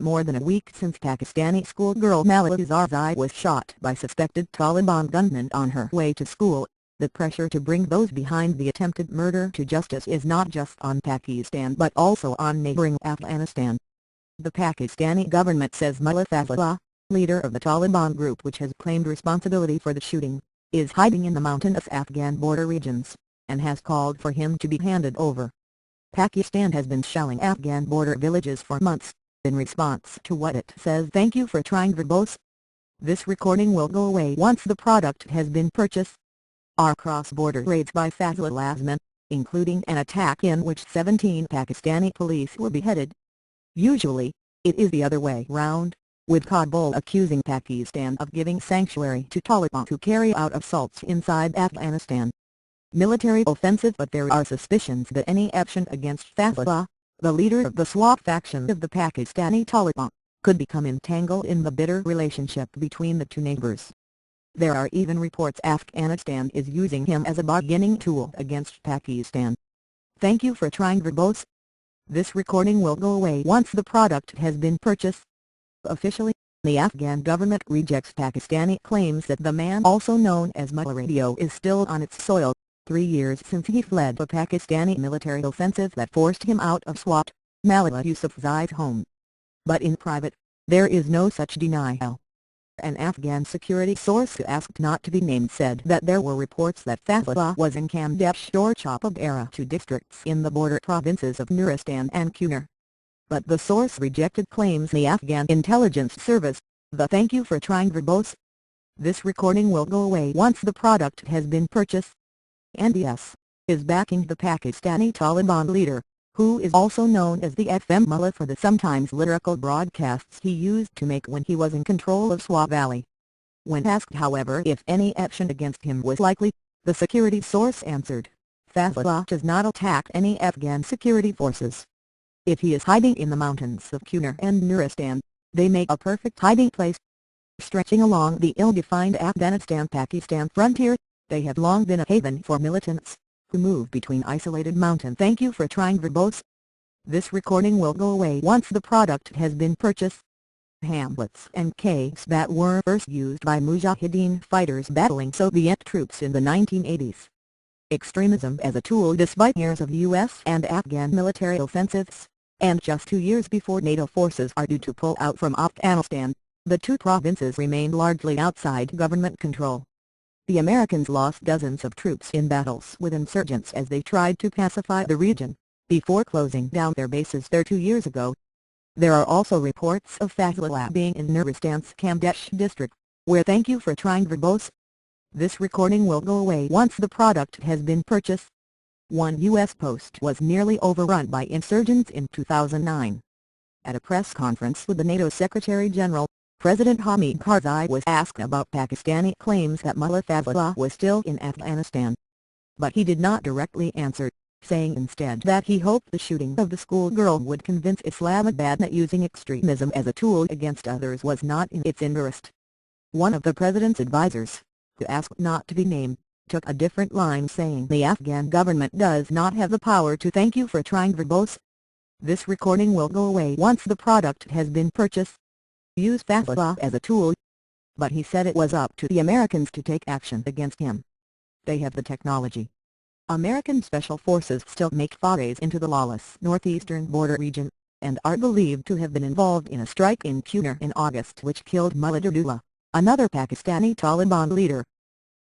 more than a week since Pakistani schoolgirl Malala Yousafzai was shot by suspected Taliban gunmen on her way to school, the pressure to bring those behind the attempted murder to justice is not just on Pakistan but also on neighboring Afghanistan. The Pakistani government says Mullah Fazlullah, leader of the Taliban group which has claimed responsibility for the shooting, is hiding in the mountainous Afghan border regions, and has called for him to be handed over. Pakistan has been shelling Afghan border villages for months, in response to what it says "Thank you for trying verbose. This recording will go away once the product has been purchased." Are cross-border raids by Fazlullah's men, including an attack in which 17 Pakistani police were beheaded. Usually, it is the other way round, with Kabul accusing Pakistan of giving sanctuary to Taliban to carry out assaults inside Afghanistan. Military offensive, but there are suspicions that any action against Fazlullah, the leader of the Swat faction of the Pakistani Taliban, could become entangled in the bitter relationship between the two neighbors. There are even reports Afghanistan is using him as a bargaining tool against Pakistan. Thank you for trying verbose. This recording will go away once the product has been purchased. Officially, the Afghan government rejects Pakistani claims that the man also known as Mullah Radio is still on its soil, 3 years since he fled a Pakistani military offensive that forced him out of Swat, Malala Yousafzai's home. But in private, there is no such denial. An Afghan security source who asked not to be named said that there were reports that Fazlullah was in Kamdesh or Chopagara, 2 districts in the border provinces of Nuristan and Kunar. But the source rejected claims the Afghan intelligence service. The "Thank you for trying verbose. This recording will go away once the product has been purchased." NDS is backing the Pakistani Taliban leader, who is also known as the FM Mullah for the sometimes lyrical broadcasts he used to make when he was in control of Swat Valley. When asked however if any action against him was likely, the security source answered, "Fazlullah does not attack any Afghan security forces. If he is hiding in the mountains of Kunar and Nuristan, they make a perfect hiding place. Stretching along the ill-defined Afghanistan-Pakistan frontier, they have long been a haven for militants who move between isolated mountains." Thank you for trying verbose. This recording will go away once the product has been purchased. Hamlets and caves that were first used by Mujahideen fighters battling Soviet troops in the 1980s. Extremism as a tool despite years of U.S. and Afghan military offensives, and just 2 years before NATO forces are due to pull out from Afghanistan, the 2 provinces remain largely outside government control. The Americans lost dozens of troops in battles with insurgents as they tried to pacify the region, before closing down their bases there 2 years ago. There are also reports of Fazlullah being in Nuristan's Kamdesh district, where "Thank you for trying verbose. This recording will go away once the product has been purchased." One U.S. post was nearly overrun by insurgents in 2009. At a press conference with the NATO Secretary General, President Hamid Karzai was asked about Pakistani claims that Mullah Fazlullah was still in Afghanistan. But he did not directly answer, saying instead that he hoped the shooting of the schoolgirl would convince Islamabad that using extremism as a tool against others was not in its interest. One of the president's advisors, who asked not to be named, took a different line, saying the Afghan government does not have the power to "Thank you for trying verbose. This recording will go away once the product has been purchased." Use Fazlullah as a tool. But he said it was up to the Americans to take action against him. They have the technology. American special forces still make forays into the lawless northeastern border region, and are believed to have been involved in a strike in Kunar in August which killed Mullah Abdullah, another Pakistani Taliban leader.